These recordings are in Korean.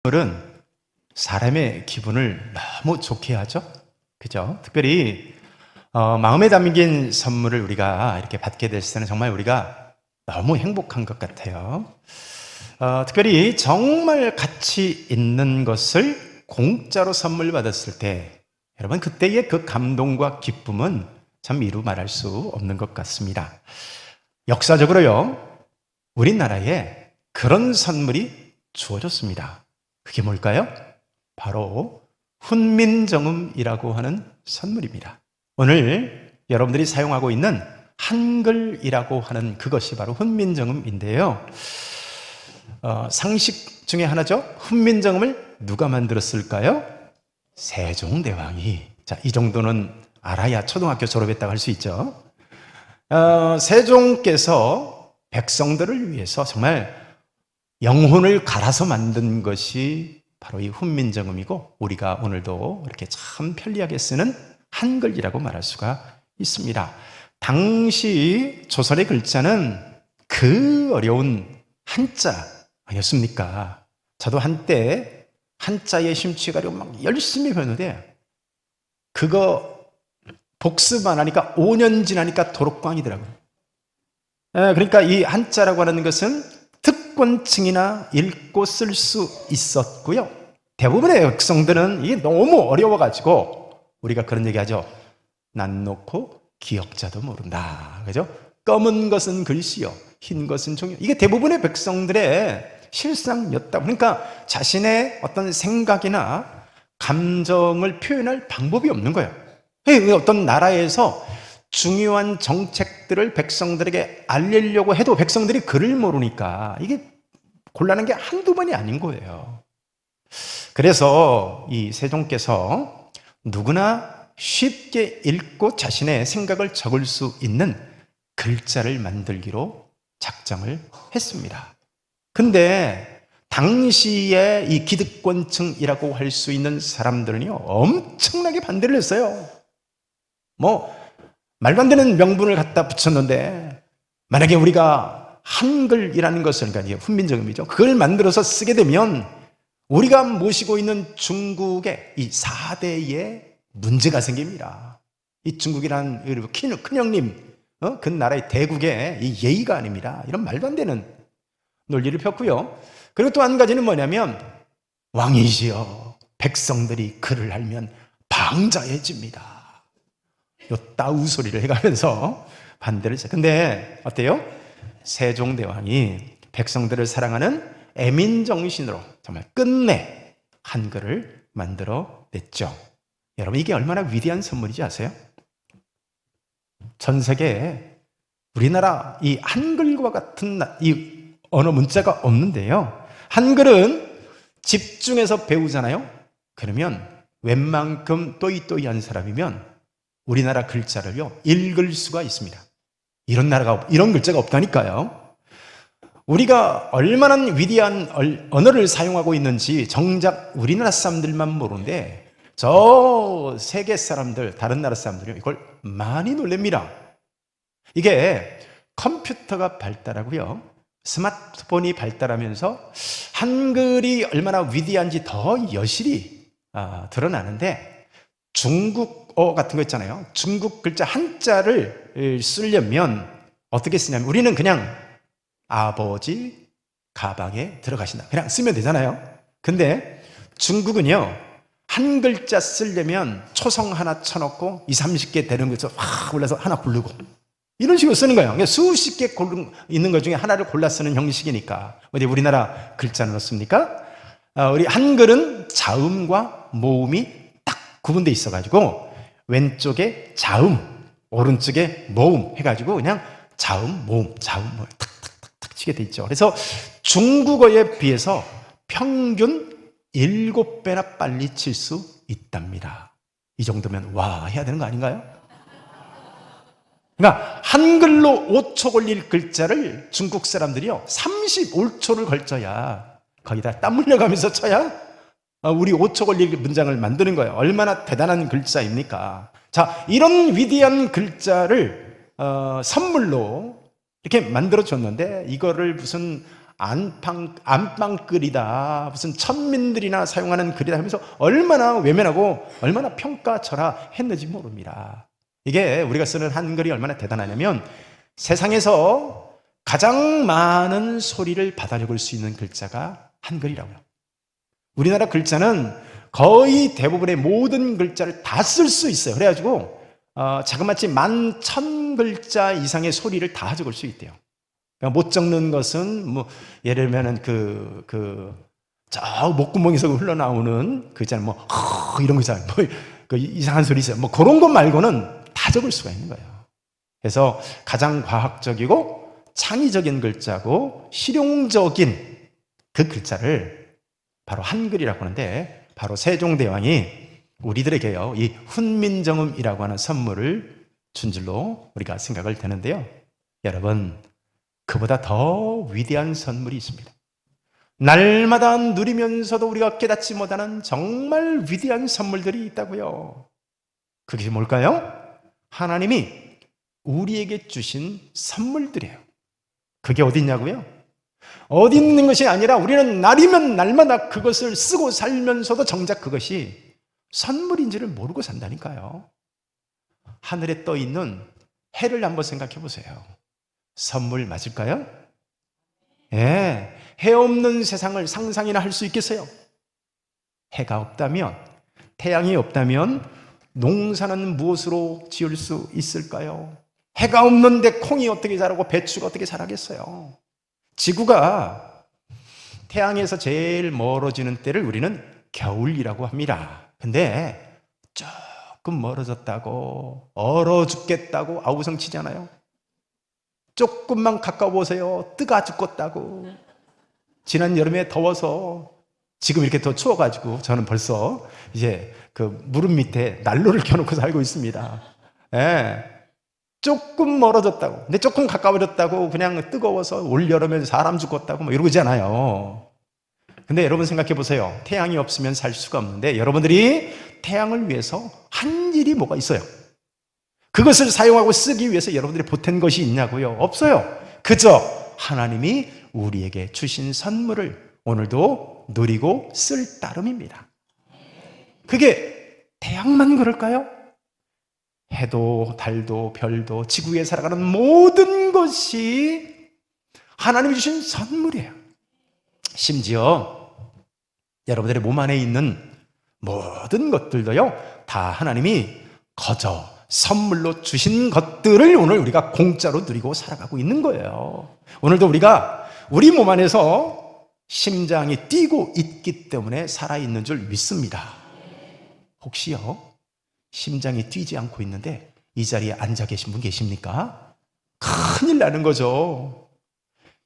선물은 사람의 기분을 너무 좋게 하죠. 그죠? 특별히 마음에 담긴 선물을 우리가 이렇게 받게 됐을 때는 정말 우리가 너무 행복한 것 같아요. 특별히 정말 가치 있는 것을 공짜로 선물 받았을 때 여러분 그때의 그 감동과 기쁨은 참 이루 말할 수 없는 것 같습니다. 역사적으로요, 우리나라에 그런 선물이 주어졌습니다. 그게 뭘까요? 바로 훈민정음이라고 하는 선물입니다. 오늘 여러분들이 사용하고 있는 한글이라고 하는 그것이 바로 훈민정음인데요. 상식 중에 하나죠. 훈민정음을 누가 만들었을까요? 세종대왕이. 자, 이 정도는 알아야 초등학교 졸업했다고 할 수 있죠. 세종께서 백성들을 위해서 정말 영혼을 갈아서 만든 것이 바로 이 훈민정음이고, 우리가 오늘도 이렇게 참 편리하게 쓰는 한글이라고 말할 수가 있습니다. 당시 조선의 글자는 그 어려운 한자 아니었습니까? 저도 한때 한자에 심취해가지고 막 열심히 배웠는데 그거 복습 안 하니까 5년 지나니까 도록광이더라고요. 그러니까 이 한자라고 하는 것은 특권층이나 읽고 쓸 수 있었고요. 대부분의 백성들은 이게 너무 어려워가지고 우리가 그런 얘기하죠. 난 놓고 기억자도 모른다. 그죠? 검은 것은 글씨요, 흰 것은 종이요. 이게 대부분의 백성들의 실상이었다. 그러니까 자신의 어떤 생각이나 감정을 표현할 방법이 없는 거예요. 어떤 나라에서 중요한 정책들을 백성들에게 알리려고 해도 백성들이 글을 모르니까 이게 곤란한 게 한두 번이 아닌 거예요. 그래서 이 세종께서 누구나 쉽게 읽고 자신의 생각을 적을 수 있는 글자를 만들기로 작정을 했습니다. 근데 당시에 이 기득권층이라고 할 수 있는 사람들은요, 엄청나게 반대를 했어요. 말도 안 되는 명분을 갖다 붙였는데, 만약에 우리가 한글이라는 것을, 그러니까 훈민정음이죠, 그걸 만들어서 쓰게 되면 우리가 모시고 있는 중국의 이 4대의 문제가 생깁니다. 이 중국이라는 큰형님, 그 나라의 대국의 이 예의가 아닙니다. 이런 말도 안 되는 논리를 폈고요. 그리고 또 한 가지는 뭐냐면, 왕이시여 백성들이 글을 알면 방자해집니다. 요 따우 소리를 해가면서 반대를 했어요. 근데 어때요? 세종대왕이 백성들을 사랑하는 애민정신으로 정말 끝내 한글을 만들어 냈죠. 여러분, 이게 얼마나 위대한 선물인지 아세요? 전 세계에 우리나라 이 한글과 같은 이 언어 문자가 없는데요, 한글은 집중해서 배우잖아요. 그러면 웬만큼 또이또이한 사람이면 우리나라 글자를요 읽을 수가 있습니다. 이런 글자가 없다니까요. 우리가 얼마나 위대한 언어를 사용하고 있는지 정작 우리나라 사람들만 모르는데 저 세계 사람들, 다른 나라 사람들이 이걸 많이 놀랍니다. 이게 컴퓨터가 발달하고요, 스마트폰이 발달하면서 한글이 얼마나 위대한지 더 여실히 드러나는데, 중국어 같은 거 있잖아요. 중국 글자 한자를 쓰려면 어떻게 쓰냐면, 우리는 그냥 아버지 가방에 들어가신다, 그냥 쓰면 되잖아요. 근데 중국은요, 한 글자 쓰려면 초성 하나 쳐놓고 20-30개 되는 거에서 확 올라서 하나 고르고 이런 식으로 쓰는 거예요. 그러니까 수십 개 있는 것 중에 하나를 골라 쓰는 형식이니까. 어디 우리나라 글자는 어떻습니까? 우리 한글은 자음과 모음이 딱 구분되어 있어가지고 왼쪽에 자음, 오른쪽에 모음 해가지고 그냥 자음, 모음 탁탁탁탁 치게 돼 있죠. 그래서 중국어에 비해서 평균 7배나 빨리 칠 수 있답니다. 이 정도면 와 해야 되는 거 아닌가요? 그러니까 한글로 5초 걸릴 글자를 중국 사람들이요 35초를 걸쳐야, 거기다 땀 흘려가면서 쳐야 우리 5초 걸릴 문장을 만드는 거예요. 얼마나 대단한 글자입니까? 자, 이런 위대한 글자를 선물로 이렇게 만들어줬는데, 이거를 무슨 안방글이다, 무슨 천민들이나 사용하는 글이다 하면서 얼마나 외면하고 얼마나 평가절하했는지 모릅니다. 이게 우리가 쓰는 한글이 얼마나 대단하냐면 세상에서 가장 많은 소리를 받아적을 수 있는 글자가 한글이라고요. 우리나라 글자는 거의 대부분의 모든 글자를 다 쓸 수 있어요. 그래가지고 자그마치 11,000글자 이상의 소리를 다 적을 수 있대요. 못 적는 것은 뭐 예를 들면은 저 목구멍에서 흘러나오는 그 있잖아요. 뭐 이런 거 있잖아요. 뭐 그 이상한 소리 있어요. 뭐 그런 것 말고는 다 적을 수가 있는 거예요. 그래서 가장 과학적이고 창의적인 글자고 실용적인 그 글자를 바로 한글이라고 하는데, 바로 세종대왕이 우리들에게요 이 훈민정음이라고 하는 선물을 준 줄로 우리가 생각을 되는데요. 여러분, 그보다 더 위대한 선물이 있습니다. 날마다 누리면서도 우리가 깨닫지 못하는 정말 위대한 선물들이 있다고요. 그게 뭘까요? 하나님이 우리에게 주신 선물들이에요. 그게 어디 있냐고요? 어디 있는 것이 아니라 우리는 날이면 날마다 그것을 쓰고 살면서도 정작 그것이 선물인지를 모르고 산다니까요. 하늘에 떠 있는 해를 한번 생각해 보세요. 선물 맞을까요? 예, 해 없는 세상을 상상이나 할 수 있겠어요? 해가 없다면, 태양이 없다면 농사는 무엇으로 지을 수 있을까요? 해가 없는데 콩이 어떻게 자라고 배추가 어떻게 자라겠어요? 지구가 태양에서 제일 멀어지는 때를 우리는 겨울이라고 합니다. 근데 조금 멀어졌다고 얼어 죽겠다고 아우성치잖아요. 조금만 가까워 보세요. 뜨가 죽겠다고. 지난 여름에 더워서 지금 이렇게 더 추워가지고 저는 벌써 이제 그 무릎 밑에 난로를 켜놓고 살고 있습니다. 예. 조금 멀어졌다고. 근데 조금 가까워졌다고 그냥 뜨거워서 올 여름에 사람 죽겠다고 뭐 이러잖아요. 근데 여러분 생각해 보세요. 태양이 없으면 살 수가 없는데 여러분들이 태양을 위해서 한 일이 뭐가 있어요? 그것을 사용하고 쓰기 위해서 여러분들이 보탠 것이 있냐고요? 없어요. 그저 하나님이 우리에게 주신 선물을 오늘도 누리고 쓸 따름입니다. 그게 태양만 그럴까요? 해도 달도 별도 지구에 살아가는 모든 것이 하나님이 주신 선물이에요. 심지어 여러분들의 몸 안에 있는 모든 것들도요 다 하나님이 거저 선물로 주신 것들을 오늘 우리가 공짜로 누리고 살아가고 있는 거예요. 오늘도 우리가 우리 몸 안에서 심장이 뛰고 있기 때문에 살아있는 줄 믿습니다. 혹시요 심장이 뛰지 않고 있는데 이 자리에 앉아 계신 분 계십니까? 큰일 나는 거죠.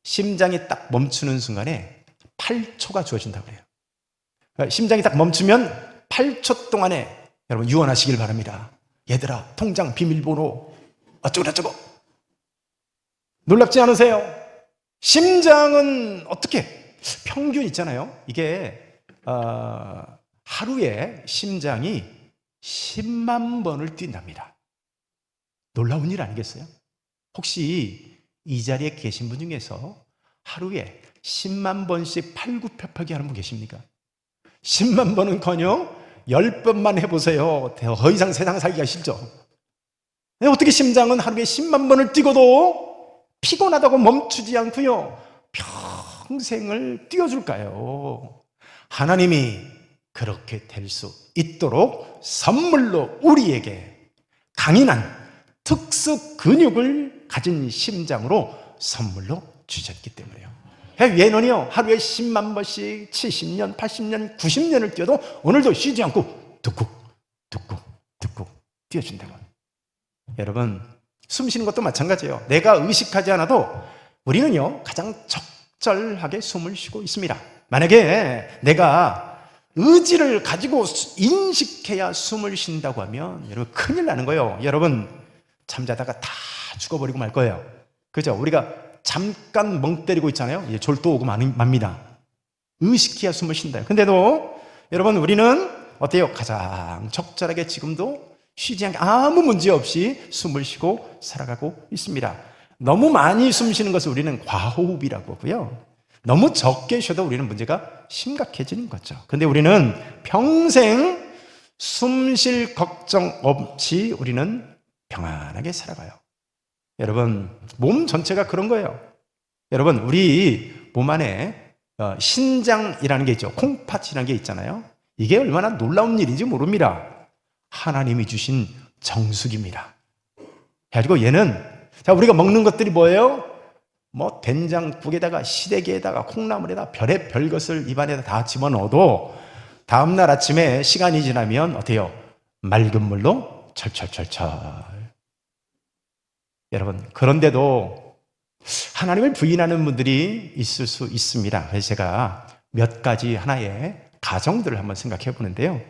심장이 딱 멈추는 순간에 8초가 주어진다고 그래요. 심장이 딱 멈추면 8초 동안에 여러분 유언하시길 바랍니다. 얘들아, 통장 비밀번호 어쩌고저쩌고. 놀랍지 않으세요? 심장은 어떻게 평균 있잖아요. 이게 하루에 심장이 10만 번을 뛴답니다. 놀라운 일 아니겠어요? 혹시 이 자리에 계신 분 중에서 하루에 10만 번씩 팔굽혀펴기 하는 분 계십니까? 10만 번은커녕 10번만 해보세요. 더 이상 세상 살기가 싫죠. 어떻게 심장은 하루에 10만 번을 뛰고도 피곤하다고 멈추지 않고요 평생을 뛰어줄까요? 하나님이 그렇게 될 수 있도록 선물로 우리에게 강인한 특수 근육을 가진 심장으로 선물로 주셨기 때문에요. 얘는요 하루에 10만 번씩 70년, 80년, 90년을 뛰어도 오늘도 쉬지 않고 뚝뚝 뛰어준다고. 여러분, 숨 쉬는 것도 마찬가지예요. 내가 의식하지 않아도 우리는요 가장 적절하게 숨을 쉬고 있습니다. 만약에 내가 의지를 가지고 인식해야 숨을 쉰다고 하면 여러분 큰일 나는 거예요. 여러분 잠자다가 다 죽어버리고 말 거예요. 그죠? 우리가 잠깐 멍 때리고 있잖아요. 졸도 오고 맙니다. 의식해야 숨을 쉰다요. 근데도 여러분 우리는 어때요? 가장 적절하게 지금도 쉬지 않게 아무 문제 없이 숨을 쉬고 살아가고 있습니다. 너무 많이 숨 쉬는 것을 우리는 과호흡이라고 하고요. 너무 적게 쉬어도 우리는 문제가 심각해지는 거죠. 근데 우리는 평생 숨 쉴 걱정 없이 우리는 평안하게 살아가요. 여러분, 몸 전체가 그런 거예요. 여러분, 우리 몸 안에 신장이라는 게 있죠. 콩팥이라는 게 있잖아요. 이게 얼마나 놀라운 일인지 모릅니다. 하나님이 주신 정수기입니다. 그리고 얘는, 자, 우리가 먹는 것들이 뭐예요? 뭐 된장국에다가 시래기에다가 콩나물에다가 별의 것을 입안에다 다 집어넣어도 다음날 아침에 시간이 지나면 어때요? 맑은 물로 철철철철. 여러분, 그런데도 하나님을 부인하는 분들이 있을 수 있습니다. 그래서 제가 몇 가지 하나의 가정들을 한번 생각해 보는데요.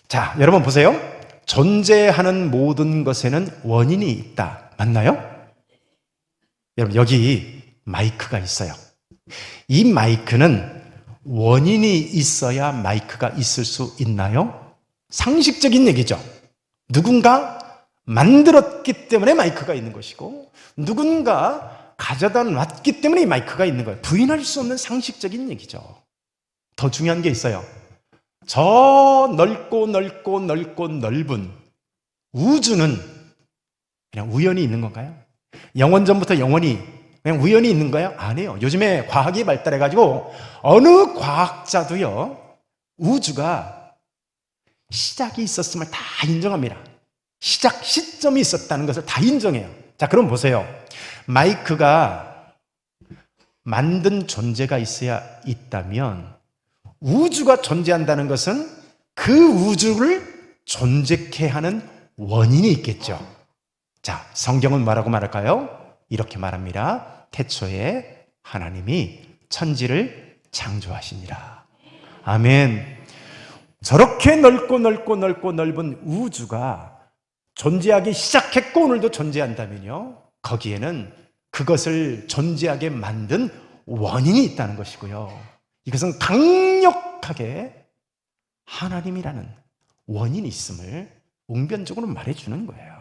자, 여러분 보세요. 존재하는 모든 것에는 원인이 있다. 맞나요? 여러분, 여기 마이크가 있어요. 이 마이크는 원인이 있어야 마이크가 있을 수 있나요? 상식적인 얘기죠. 누군가 만들었기 때문에 마이크가 있는 것이고, 누군가 가져다 놨기 때문에 이 마이크가 있는 거예요. 부인할 수 없는 상식적인 얘기죠. 더 중요한 게 있어요. 저 넓고 넓은 우주는 그냥 우연히 있는 건가요? 영원전부터 영원히 그냥 우연히 있는 거예요? 아니에요. 요즘에 과학이 발달해가지고 어느 과학자도요, 우주가 시작이 있었음을 다 인정합니다. 시작 시점이 있었다는 것을 다 인정해요. 자, 그럼 보세요. 마이크가 만든 존재가 있어야 있다면 우주가 존재한다는 것은 그 우주를 존재케 하는 원인이 있겠죠. 자, 성경은 뭐라고 말할까요? 이렇게 말합니다. 태초에 하나님이 천지를 창조하시니라. 아멘. 저렇게 넓고 넓은 우주가 존재하기 시작했고 오늘도 존재한다면요, 거기에는 그것을 존재하게 만든 원인이 있다는 것이고요, 이것은 강력하게 하나님이라는 원인이 있음을 웅변적으로 말해주는 거예요.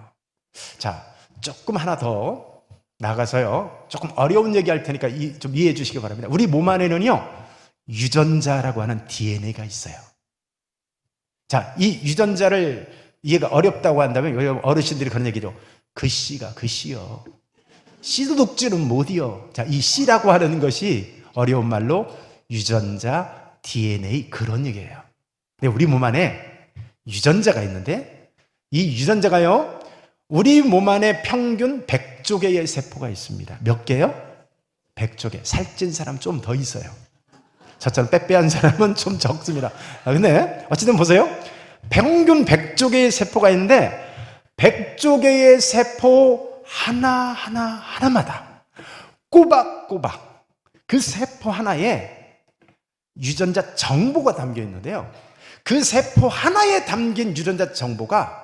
자, 조금 하나 더 나가서요, 조금 어려운 얘기 할 테니까 좀 이해해 주시기 바랍니다. 우리 몸 안에는요, 유전자라고 하는 DNA가 있어요. 자, 이 유전자를 이해가 어렵다고 한다면 어르신들이 그런 얘기죠. 그 씨가 그 씨요, 씨도 독주는 못이요. 자, 이 씨라고 하는 것이 어려운 말로 유전자, DNA, 그런 얘기예요. 근데 우리 몸 안에 유전자가 있는데, 이 유전자가요, 우리 몸 안에 평균 100조 개의 세포가 있습니다. 몇 개요? 100조 개. 살찐 사람 좀 더 있어요. 저처럼 빼빼한 사람은 좀 적습니다. 근데 어쨌든 보세요. 평균 100조 개의 세포가 있는데 100조 개의 세포 하나마다 꼬박꼬박 그 세포 하나에 유전자 정보가 담겨 있는데요, 그 세포 하나에 담긴 유전자 정보가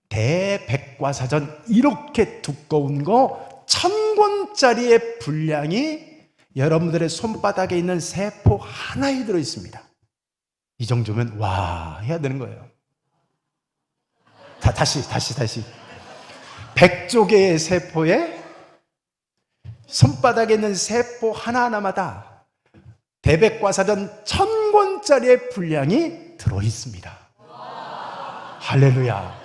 대백과사전 이렇게 두꺼운 거 1000권짜리의 분량이 여러분들의 손바닥에 있는 세포 하나에 들어있습니다. 이 정도면 와 해야 되는 거예요. 다시 100조 개의 세포에 손바닥에 있는 세포 하나하나마다 대백과사전 1000권짜리의 분량이 들어있습니다. 할렐루야.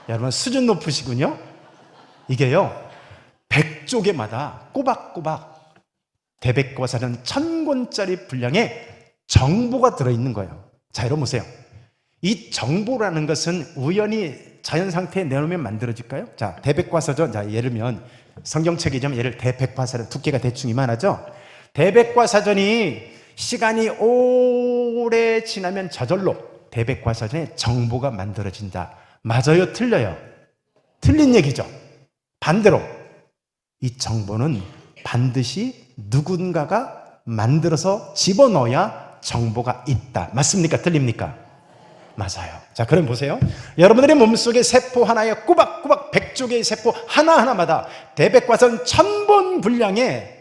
여러분, 수준 높으시군요. 이게요, 100조 개마다 꼬박꼬박 대백과사전 1000권짜리 분량의 정보가 들어있는 거예요. 자, 여러분 보세요. 이 정보라는 것은 우연히 자연 상태에 내놓으면 만들어질까요? 자, 대백과사전, 자, 예를 들면 성경책이지만 예를 대백과사전 두께가 대충 이만하죠. 대백과사전이 시간이 오래 지나면 저절로 대백과사전에 정보가 만들어진다. 맞아요? 틀려요? 틀린 얘기죠. 반대로 이 정보는 반드시 누군가가 만들어서 집어넣어야 정보가 있다. 맞습니까? 틀립니까? 맞아요. 자, 그럼 보세요. 여러분들의 몸속에 세포 하나에 꼬박꼬박 100조 개의 세포 하나하나마다 대백과사전 1000번 분량의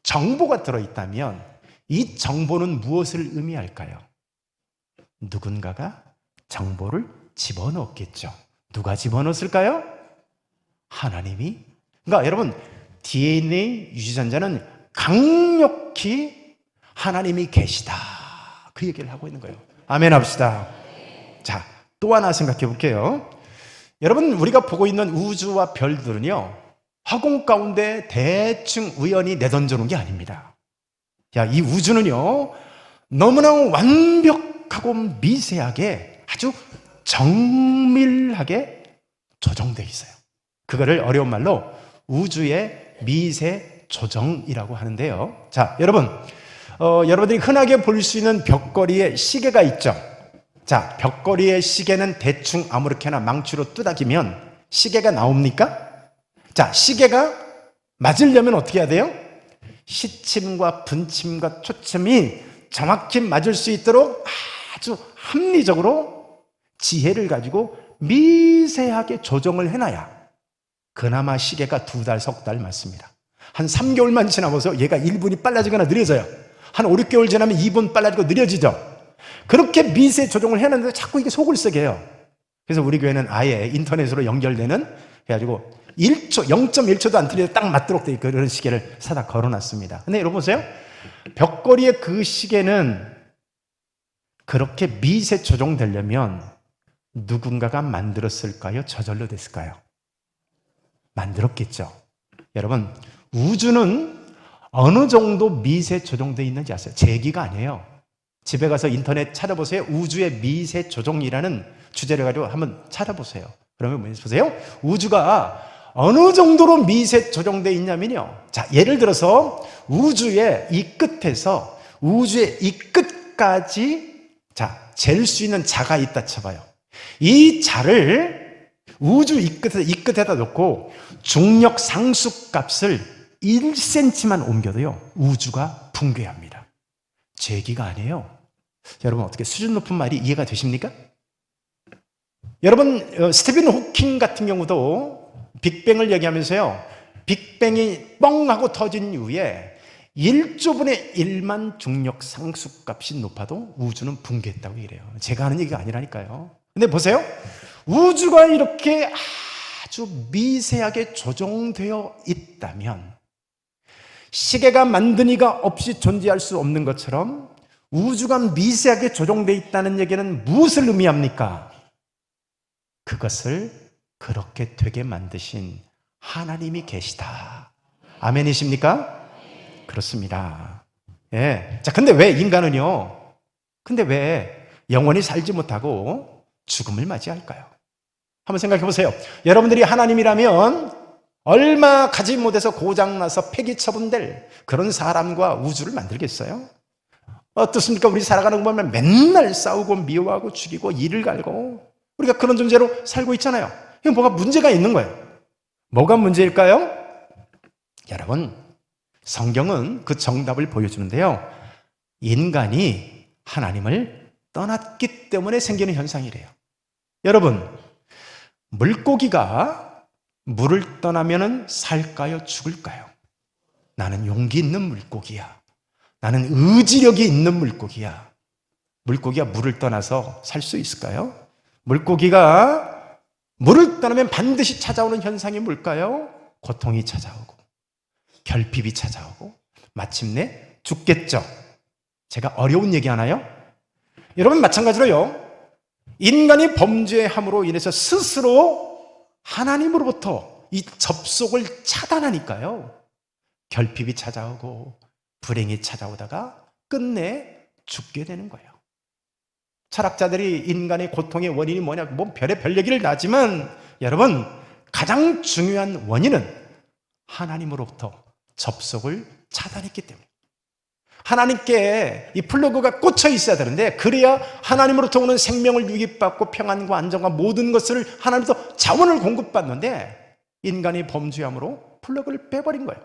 정보가 들어있다면 이 정보는 무엇을 의미할까요? 누군가가 정보를 집어넣었겠죠. 누가 집어넣었을까요? 하나님이. 그러니까 여러분, DNA 유전자는 강력히 하나님이 계시다, 그 얘기를 하고 있는 거예요. 아멘 합시다. 자, 또 하나 생각해 볼게요. 여러분, 우리가 보고 있는 우주와 별들은요, 화공 가운데 대충 우연히 내던져 놓은 게 아닙니다. 야, 이 우주는요, 너무나 완벽하고 미세하게 아주 정밀하게 조정되어 있어요. 그거를 어려운 말로 우주의 미세 조정이라고 하는데요. 자, 여러분, 여러분들이 흔하게 볼 수 있는 벽걸이에 시계가 있죠. 자, 벽걸이의 시계는 대충 아무렇게나 망치로 뚜닥이면 시계가 나옵니까? 자, 시계가 맞으려면 어떻게 해야 돼요? 시침과 분침과 초침이 정확히 맞을 수 있도록 아주 합리적으로 지혜를 가지고 미세하게 조정을 해놔야 그나마 시계가 2달, 3달 맞습니다. 한 3개월만 지나면서 얘가 1분이 빨라지거나 느려져요. 한 5, 6개월 지나면 2분 빨라지고 느려지죠. 그렇게 미세 조정을 해놨는데 자꾸 이게 속을 쓰게 해요. 그래서 우리 교회는 아예 인터넷으로 연결되는 해가지고 1초, 0.1초도 안 틀려도 딱 맞도록 돼 있고 그런 시계를 사다 걸어놨습니다. 근데 여러분 보세요. 벽걸이의 그 시계는 그렇게 미세 조정되려면 누군가가 만들었을까요? 저절로 됐을까요? 만들었겠죠. 여러분, 우주는 어느 정도 미세 조정되어 있는지 아세요? 제 얘기가 아니에요. 집에 가서 인터넷 찾아보세요. 우주의 미세 조정이라는 주제를 가지고 한번 찾아보세요. 그러면 보세요. 우주가 어느 정도로 미세 조정되어 있냐면요. 자, 예를 들어서 우주의 이 끝에서 우주의 이 끝까지 자, 잴 수 있는 자가 있다 쳐봐요. 이 자를 우주 이 끝에다 놓고 중력 상수 값을 1cm만 옮겨도요, 우주가 붕괴합니다. 제 얘기가 아니에요. 여러분, 어떻게 수준 높은 말이 이해가 되십니까? 여러분, 스티븐 호킹 같은 경우도 빅뱅을 얘기하면서요, 빅뱅이 뻥 하고 터진 이후에 1조분의 1만 중력 상수 값이 높아도 우주는 붕괴했다고 이래요. 제가 하는 얘기가 아니라니까요. 근데 보세요. 우주가 이렇게 아주 미세하게 조정되어 있다면 시계가 만드니가 없이 존재할 수 없는 것처럼 우주가 미세하게 조정되어 있다는 얘기는 무엇을 의미합니까? 그것을 그렇게 되게 만드신 하나님이 계시다. 아멘이십니까? 그렇습니다. 예. 자, 근데 왜 인간은요? 근데 왜 영원히 살지 못하고 죽음을 맞이할까요? 한번 생각해 보세요. 여러분들이 하나님이라면 얼마 가지 못해서 고장나서 폐기 처분될 그런 사람과 우주를 만들겠어요? 어떻습니까? 우리 살아가는 거 보면 맨날 싸우고 미워하고 죽이고 이를 갈고 우리가 그런 존재로 살고 있잖아요. 이거 뭐가 문제가 있는 거예요. 뭐가 문제일까요? 여러분, 성경은 그 정답을 보여주는데요. 인간이 하나님을 떠났기 때문에 생기는 현상이래요. 여러분, 물고기가 물을 떠나면 살까요? 죽을까요? 나는 용기 있는 물고기야. 나는 의지력이 있는 물고기야. 물고기가 물을 떠나서 살 수 있을까요? 물고기가 물을 떠나면 반드시 찾아오는 현상이 뭘까요? 고통이 찾아오고 결핍이 찾아오고 마침내 죽겠죠. 제가 어려운 얘기 하나요? 여러분, 마찬가지로요, 인간이 범죄함으로 인해서 스스로 하나님으로부터 이 접속을 차단하니까요, 결핍이 찾아오고 불행이 찾아오다가 끝내 죽게 되는 거예요. 철학자들이 인간의 고통의 원인이 뭐냐, 뭐 별의별 얘기를 하지만 여러분, 가장 중요한 원인은 하나님으로부터 접속을 차단했기 때문에, 하나님께 이 플러그가 꽂혀 있어야 되는데, 그래야 하나님으로부터 오는 생명을 유입받고 평안과 안정과 모든 것을 하나님으로부터 자원을 공급받는데 인간이 범죄함으로 플러그를 빼버린 거예요.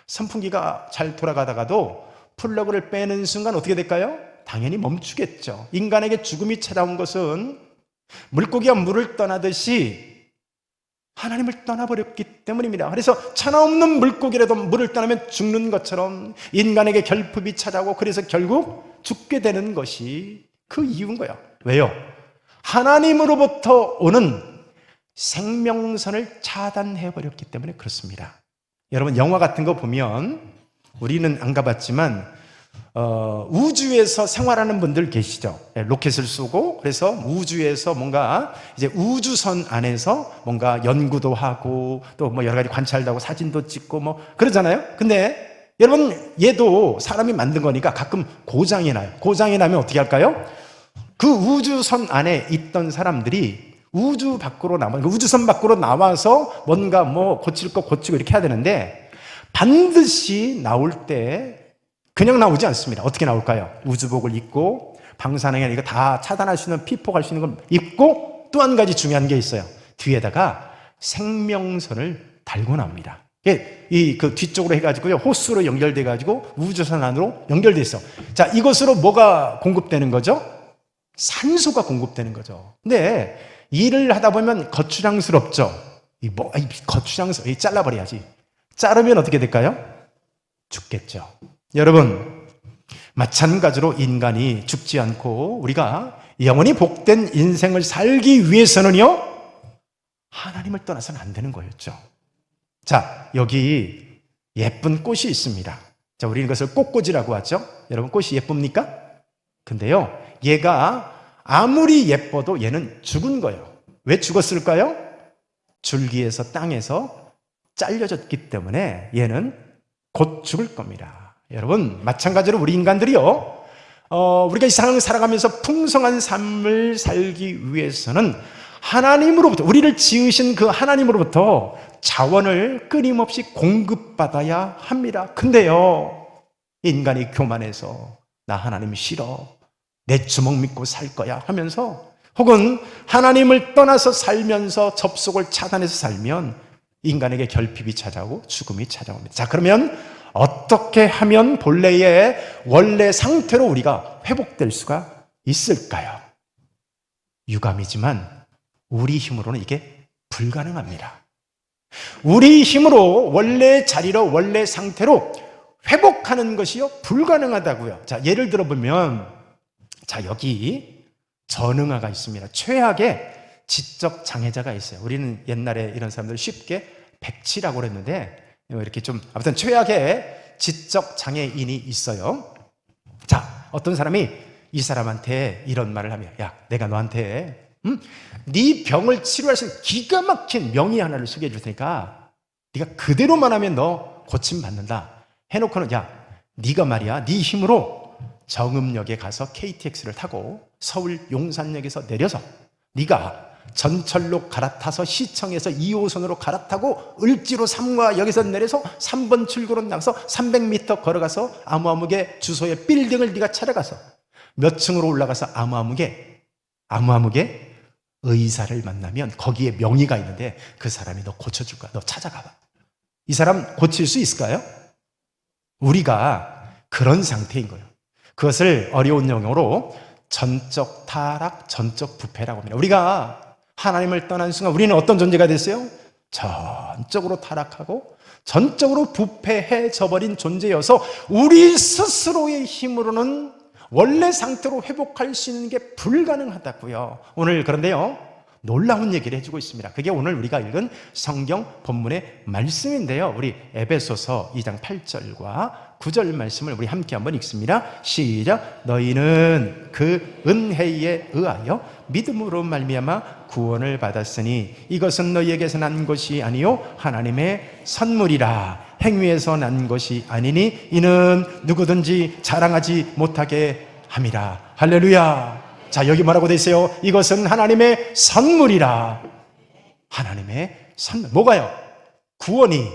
선풍기가 잘 돌아가다가도 플러그를 빼는 순간 어떻게 될까요? 당연히 멈추겠죠. 인간에게 죽음이 찾아온 것은 물고기가 물을 떠나듯이 하나님을 떠나버렸기 때문입니다. 그래서 천하 없는 물고기라도 물을 떠나면 죽는 것처럼 인간에게 결핍이 찾아오고 그래서 결국 죽게 되는 것이 그 이유인 거예요. 왜요? 하나님으로부터 오는 생명선을 차단해버렸기 때문에 그렇습니다. 여러분, 영화 같은 거 보면 우리는 안 가봤지만 우주에서 생활하는 분들 계시죠? 로켓을 쏘고 그래서 우주에서 뭔가 이제 우주선 안에서 뭔가 연구도 하고 또 뭐 여러 가지 관찰도 하고 사진도 찍고 뭐 그러잖아요. 근데 여러분 얘도 사람이 만든 거니까 가끔 고장이 나요. 고장이 나면 어떻게 할까요? 그 우주선 안에 있던 사람들이 우주선 밖으로 나와서 뭔가 뭐 고칠 거 고치고 이렇게 해야 되는데 반드시 나올 때 그냥 나오지 않습니다. 어떻게 나올까요? 우주복을 입고 방사능이나 이거 다 차단할 수 있는 피폭할 수 있는 걸 입고 또 한 가지 중요한 게 있어요. 뒤에다가 생명선을 달고 나옵니다. 그 뒤쪽으로 해가지고요 호스로 연결돼가지고 우주선 안으로 연결돼 있어. 자, 이것으로 뭐가 공급되는 거죠? 산소가 공급되는 거죠. 근데 일을 하다 보면 거추장스럽죠. 거추장스러워. 잘라버려야지. 자르면 어떻게 될까요? 죽겠죠. 여러분, 마찬가지로 인간이 죽지 않고 우리가 영원히 복된 인생을 살기 위해서는요, 하나님을 떠나서는 안 되는 거였죠. 자, 여기 예쁜 꽃이 있습니다. 자, 우리는 이것을 꽃꽂이라고 하죠. 여러분, 꽃이 예쁩니까? 근데요, 얘가 아무리 예뻐도 얘는 죽은 거예요. 왜 죽었을까요? 줄기에서 땅에서 잘려졌기 때문에 얘는 곧 죽을 겁니다. 여러분, 마찬가지로 우리 인간들이요, 우리가 이 세상을 살아가면서 풍성한 삶을 살기 위해서는 하나님으로부터, 우리를 지으신 그 하나님으로부터 자원을 끊임없이 공급받아야 합니다. 근데요, 인간이 교만해서 나 하나님 싫어, 내 주먹 믿고 살 거야 하면서, 혹은 하나님을 떠나서 살면서 접속을 차단해서 살면 인간에게 결핍이 찾아오고 죽음이 찾아옵니다. 자, 그러면 어떻게 하면 본래의 원래 상태로 우리가 회복될 수가 있을까요? 유감이지만 우리 힘으로는 이게 불가능합니다. 우리 힘으로 원래 자리로 원래 상태로 회복하는 것이요 불가능하다고요. 자, 예를 들어보면, 자, 여기 전응아가 있습니다. 최악의 지적 장애자가 있어요. 우리는 옛날에 이런 사람들 쉽게 백치라고 그랬는데, 이렇게 좀 아무튼 최악의 지적 장애인이 있어요. 자, 어떤 사람이 이 사람한테 이런 말을 하면, 야, 내가 너한테 네 병을 치료할 수 있는 기가 막힌 명의 하나를 소개해 줄 테니까 네가 그대로만 하면 너 고침 받는다 해놓고는, 야, 네가 말이야 네 힘으로 정읍역에 가서 KTX를 타고 서울 용산역에서 내려서 네가 전철로 갈아타서 시청에서 2호선으로 갈아타고 을지로 3가역에서 내려서 3번 출구로 나가서 300m 걸어가서 아무아무개 주소의 빌딩을 네가 찾아가서 몇 층으로 올라가서 아무아무개 의사를 만나면 거기에 명의가 있는데 그 사람이 너 고쳐줄 거야. 너 찾아가봐. 이 사람 고칠 수 있을까요? 우리가 그런 상태인 거예요. 그것을 어려운 영어로 전적 타락, 전적 부패라고 합니다. 우리가 하나님을 떠난 순간 우리는 어떤 존재가 됐어요? 전적으로 타락하고 전적으로 부패해져 버린 존재여서 우리 스스로의 힘으로는 원래 상태로 회복할 수 있는 게 불가능하다고요. 오늘 그런데요, 놀라운 얘기를 해주고 있습니다. 그게 오늘 우리가 읽은 성경 본문의 말씀인데요, 우리 에베소서 2장 8절과 9절 말씀을 우리 함께 한번 읽습니다. 시작. 너희는 그 은혜에 의하여 믿음으로 말미암아 구원을 받았으니 이것은 너희에게서 난 것이 아니요 하나님의 선물이라. 행위에서 난 것이 아니니 이는 누구든지 자랑하지 못하게 함이라. 할렐루야. 자, 여기 뭐라고 돼 있어요? 이것은 하나님의 선물이라. 하나님의 선물. 뭐가요? 구원이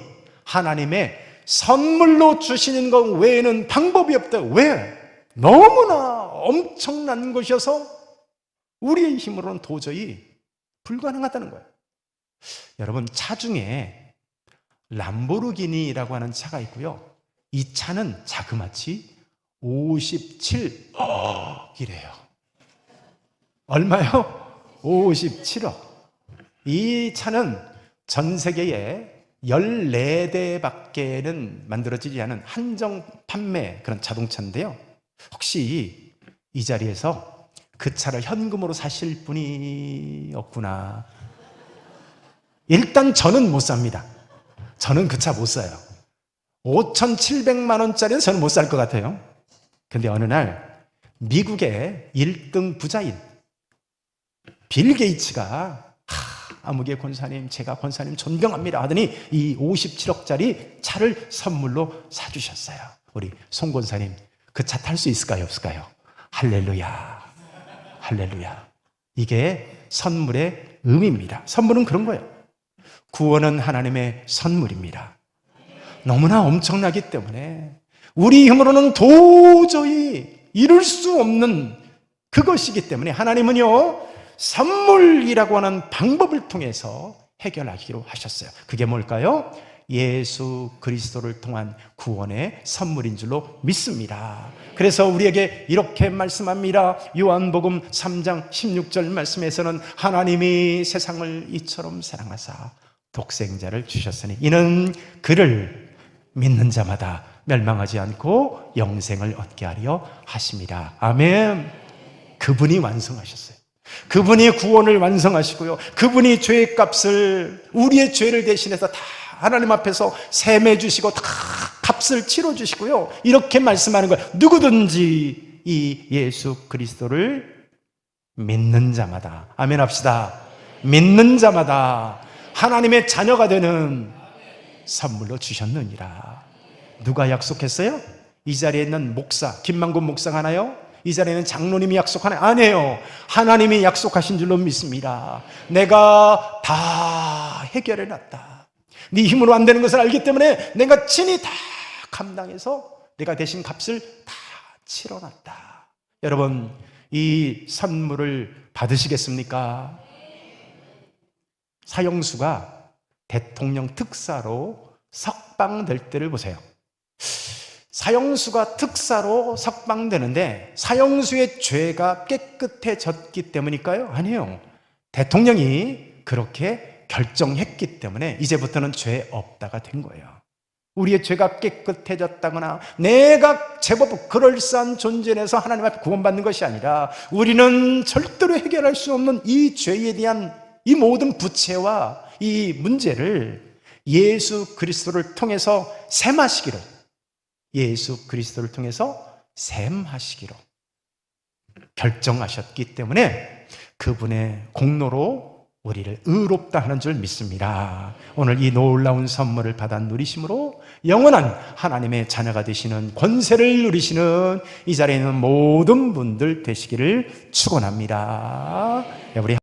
하나님의 선물로 주시는 것 외에는 방법이 없다. 왜? 너무나 엄청난 것이어서 우리의 힘으로는 도저히 불가능하다는 거예요. 여러분, 차 중에 람보르기니라고 하는 차가 있고요, 이 차는 자그마치 57억이래요. 얼마요? 57억. 이 차는 전 세계에 14대밖에는 만들어지지 않은 한정 판매 그런 자동차인데요, 혹시 이 자리에서 그 차를 현금으로 사실 분이 없구나. 일단 저는 못 삽니다. 저는 그 차 못 사요. 5,700만 원짜리는 저는 못 살 것 같아요. 근데 어느 날 미국의 1등 부자인 빌 게이츠가 아무개 권사님, 제가 권사님 존경합니다 하더니 이 57억짜리 차를 선물로 사주셨어요. 우리 송 권사님, 그 차 탈 수 있을까요, 없을까요? 할렐루야, 할렐루야. 이게 선물의 의미입니다. 선물은 그런 거예요. 구원은 하나님의 선물입니다. 너무나 엄청나기 때문에 우리 힘으로는 도저히 이룰 수 없는 그것이기 때문에 하나님은요, 선물이라고 하는 방법을 통해서 해결하기로 하셨어요. 그게 뭘까요? 예수 그리스도를 통한 구원의 선물인 줄로 믿습니다. 그래서 우리에게 이렇게 말씀합니다. 요한복음 3장 16절 말씀에서는 하나님이 세상을 이처럼 사랑하사 독생자를 주셨으니 이는 그를 믿는 자마다 멸망하지 않고 영생을 얻게 하려 하십니다. 아멘. 그분이 완성하셨어요. 그분이 구원을 완성하시고요, 그분이 죄의 값을, 우리의 죄를 대신해서 다 하나님 앞에서 셈해 주시고 다 값을 치러 주시고요, 이렇게 말씀하는 거예요. 누구든지 이 예수 그리스도를 믿는 자마다, 아멘 합시다. 믿는 자마다 하나님의 자녀가 되는 선물로 주셨느니라. 누가 약속했어요? 이 자리에 있는 목사, 김만곤 목사가 하나요? 이 자리에는 장로님이 약속하나요? 아니에요. 하나님이 약속하신 줄로 믿습니다. 내가 다 해결해 놨다. 네 힘으로 안 되는 것을 알기 때문에 내가 친히 다 감당해서 내가 대신 값을 다 치러놨다. 여러분, 이 선물을 받으시겠습니까? 사형수가 대통령 특사로 석방될 때를 보세요. 사형수가 특사로 석방되는데 사형수의 죄가 깨끗해졌기 때문일까요? 아니에요. 대통령이 그렇게 결정했기 때문에 이제부터는 죄 없다가 된 거예요. 우리의 죄가 깨끗해졌다거나 내가 제법 그럴싸한 존재에서 하나님 앞에 구원받는 것이 아니라 우리는 절대로 해결할 수 없는 이 죄에 대한 이 모든 부채와 이 문제를 예수 그리스도를 통해서 셈하시기로, 예수 그리스도를 통해서 셈하시기로 결정하셨기 때문에 그분의 공로로 우리를 의롭다 하는 줄 믿습니다. 오늘 이 놀라운 선물을 받아 누리심으로 영원한 하나님의 자녀가 되시는 권세를 누리시는 이 자리에 있는 모든 분들 되시기를 축원합니다. 우리